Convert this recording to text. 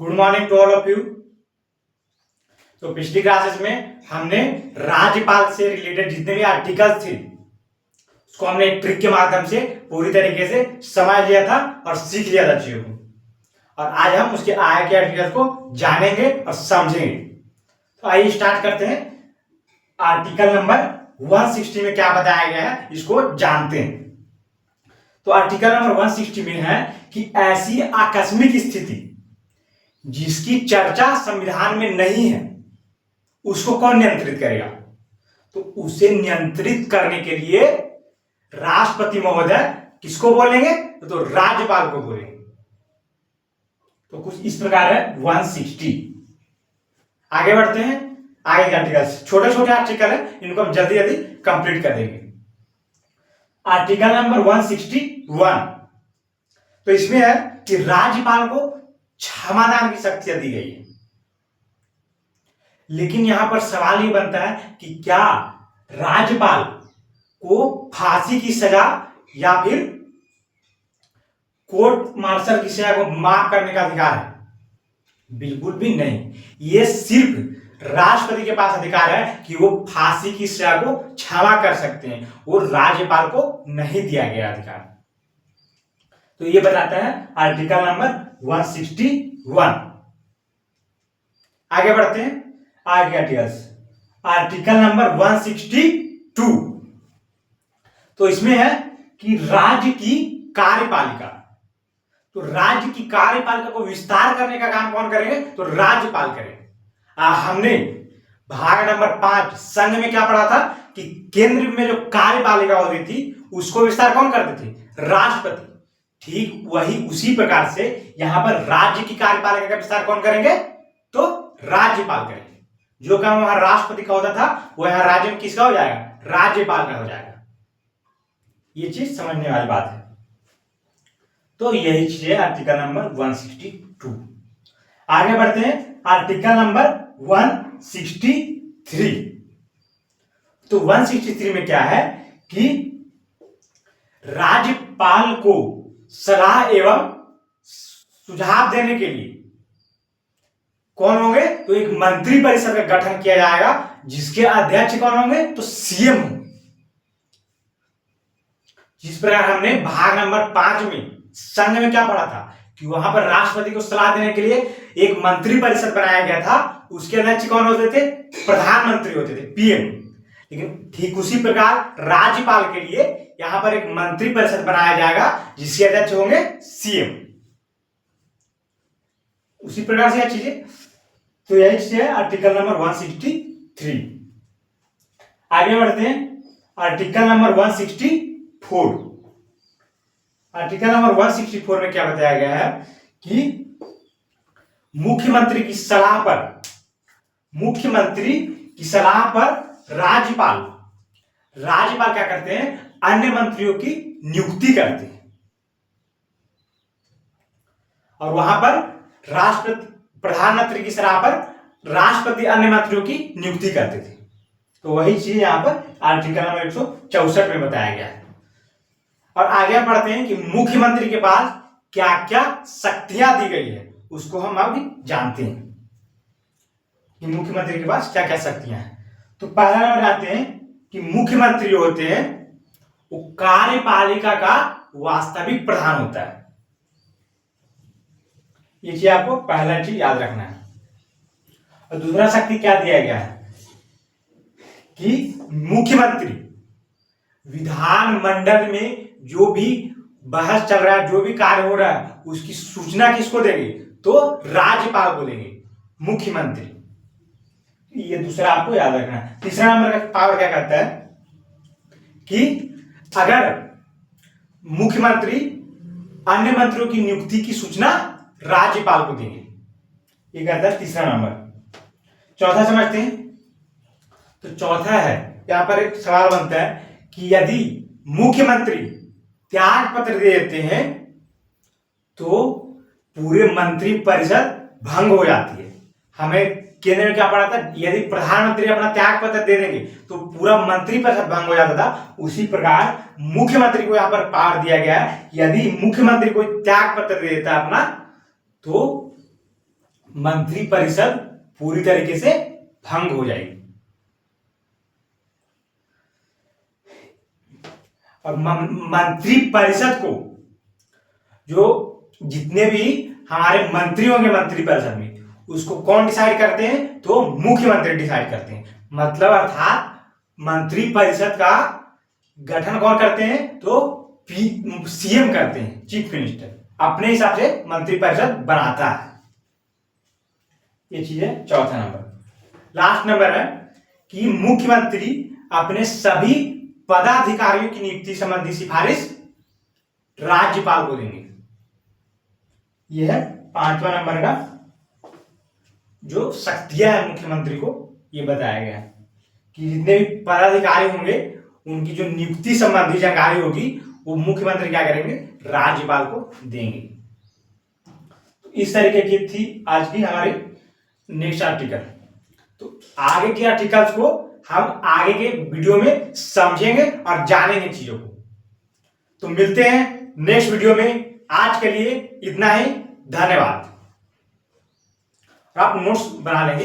Good morning to all of you. तो पिछली classes में हमने राज्यपाल से रिलेटेड जितने भी आर्टिकल्स थे उसको हमने एक ट्रिक के माध्यम से पूरी तरीके से समझ लिया था और सीख लिया था चीजों को। और आज हम उसके आगे के आर्टिकल्स को जानेंगे और समझेंगे। तो आइए स्टार्ट करते हैं। आर्टिकल नंबर 160 में क्या बताया गया है इसको जानते हैं। तो आर्टिकल नंबर 160 में है कि ऐसी आकस्मिक स्थिति जिसकी चर्चा संविधान में नहीं है उसको कौन नियंत्रित करेगा। तो उसे नियंत्रित करने के लिए राष्ट्रपति महोदय किसको बोलेंगे तो राज्यपाल को बोलेंगे। तो कुछ इस प्रकार है 160। आगे बढ़ते हैं। आगे के आर्टिकल छोटे छोटे आर्टिकल है, इनको हम जल्दी जल्दी कंप्लीट कर देंगे। आर्टिकल नंबर 161 तो इसमें है कि राज्यपाल को क्षमादान की शक्तियां दी गई है। लेकिन यहां पर सवाल ये बनता है कि क्या राज्यपाल को फांसी की सजा या फिर कोर्ट मार्शल की सजा को माफ करने का अधिकार है? बिल्कुल भी नहीं। ये सिर्फ राष्ट्रपति के पास अधिकार है कि वो फांसी की सजा को क्षमा कर सकते हैं, वो राज्यपाल को नहीं दिया गया अधिकार। तो ये बताता है आर्टिकल नंबर 161। आगे बढ़ते हैं। आगे आर्टिकल नंबर 162 तो इसमें है कि राज्य की कार्यपालिका। तो राज्य की कार्यपालिका को विस्तार करने का काम कौन करेंगे तो राज्यपाल करेंगे। हमने भाग नंबर 5 संघ में क्या पढ़ा था कि केंद्र में जो कार्यपालिका होती थी उसको विस्तार कौन करते थे राष्ट्रपति। ठीक वही उसी प्रकार से यहां पर राज्य की कार्यपालिका का विस्तार कौन करेंगे तो राज्यपाल करेंगे। जो काम वहां राष्ट्रपति का होता था वो यहां राज्य में किसका हो जाएगा राज्यपाल का हो जाएगा। ये चीज समझने वाली बात है। तो यही चीज है आर्टिकल नंबर 162। आगे बढ़ते हैं आर्टिकल नंबर 163। तो 163 में क्या है कि राज्यपाल को सलाह एवं सुझाव देने के लिए कौन होंगे तो एक मंत्री परिषद का गठन किया जाएगा जिसके अध्यक्ष कौन होंगे तो सीएम होंगे। जिस प्रकार हमने भाग नंबर 5 में संघ में क्या पढ़ा था कि वहां पर राष्ट्रपति को सलाह देने के लिए एक मंत्री परिषद बनाया गया था, उसके अध्यक्ष कौन होते थे प्रधानमंत्री होते थे पीएम। लेकिन ठीक उसी प्रकार राज्यपाल के लिए यहां पर एक मंत्री परिषद बनाया जाएगा जिसके अध्यक्ष होंगे सीएम। उसी प्रकार से यह चीजें तो यही चीज है आर्टिकल नंबर 163। आगे बढ़ते हैं आर्टिकल नंबर 164। आर्टिकल नंबर 164 में क्या बताया गया है कि मुख्यमंत्री की सलाह पर राज्यपाल क्या करते हैं अन्य मंत्रियों की नियुक्ति करते हैं। और वहां पर राष्ट्रपति प्रधानमंत्री की सलाह पर राष्ट्रपति अन्य मंत्रियों की नियुक्ति करते थे। तो वही चीज यहां पर आर्टिकल नंबर 164 में बताया गया है। और आगे पढ़ते हैं कि मुख्यमंत्री के पास क्या क्या शक्तियां दी गई है उसको हम अभी जानते हैं कि मुख्यमंत्री के पास क्या क्या शक्तियां हैं। तो पहला नंबर जानते हैं कि मुख्यमंत्री होते हैं वो कार्यपालिका का वास्तविक प्रधान होता है। ये चीज आपको पहला चीज याद रखना है। और दूसरा शक्ति क्या दिया गया है कि मुख्यमंत्री विधानमंडल में जो भी बहस चल रहा है जो भी कार्य हो रहा है उसकी सूचना किसको देंगे तो राज्यपाल को देंगे मुख्यमंत्री। ये दूसरा आपको याद रखना है। तीसरा नंबर का पावर क्या करता है कि अगर मुख्यमंत्री अन्य मंत्रियों की नियुक्ति की सूचना राज्यपाल को देंगे, ये कहता है तीसरा नंबर। चौथा समझते हैं। तो चौथा है यहां पर एक सवाल बनता है कि यदि मुख्यमंत्री त्याग पत्र दे देते हैं तो पूरे मंत्री परिषद भंग हो जाती है। हमें केंद्र में क्या पढ़ा था यदि प्रधानमंत्री अपना त्याग पत्र दे देंगे तो पूरा मंत्री परिषद भंग हो जाता था। उसी प्रकार मुख्यमंत्री को यहां पर पावर दिया गया है यदि मुख्यमंत्री कोई त्याग पत्र दे देता है अपना तो मंत्रिपरिषद पूरी तरीके से भंग हो जाएगी। और मंत्रिपरिषद को जो जितने भी हमारे मंत्री होंगे मंत्रिपरिषद में, उसको कौन डिसाइड करते हैं? तो मुख्यमंत्री डिसाइड करते हैं। मतलब अर्थात मंत्रिपरिषद का गठन कौन करते हैं? तो सीएम करते हैं, चीफ मिनिस्टर अपने हिसाब से मंत्रिपरिषद बनाता है। ये चीज है चौथा नंबर। लास्ट नंबर है कि मुख्यमंत्री अपने सभी पदाधिकारियों की नियुक्ति संबंधी सिफारिश राज्यपाल को देंगे। यह है पांचवा नंबर का जो शक्तियां है मुख्यमंत्री को, ये बताया गया है कि जितने भी पदाधिकारी होंगे उनकी जो नियुक्ति संबंधी जानकारी होगी वो मुख्यमंत्री क्या करेंगे? राज्यपाल को देंगे। तो इस तरीके की थी आज की हमारी नेक्स्ट आर्टिकल। तो आगे के आर्टिकल्स को हम आगे के वीडियो में समझेंगे और जानेंगे चीजों को। तो मिलते हैं नेक्स्ट वीडियो में। आज के लिए इतना ही, धन्यवाद। आप नोट्स बना लेंगे।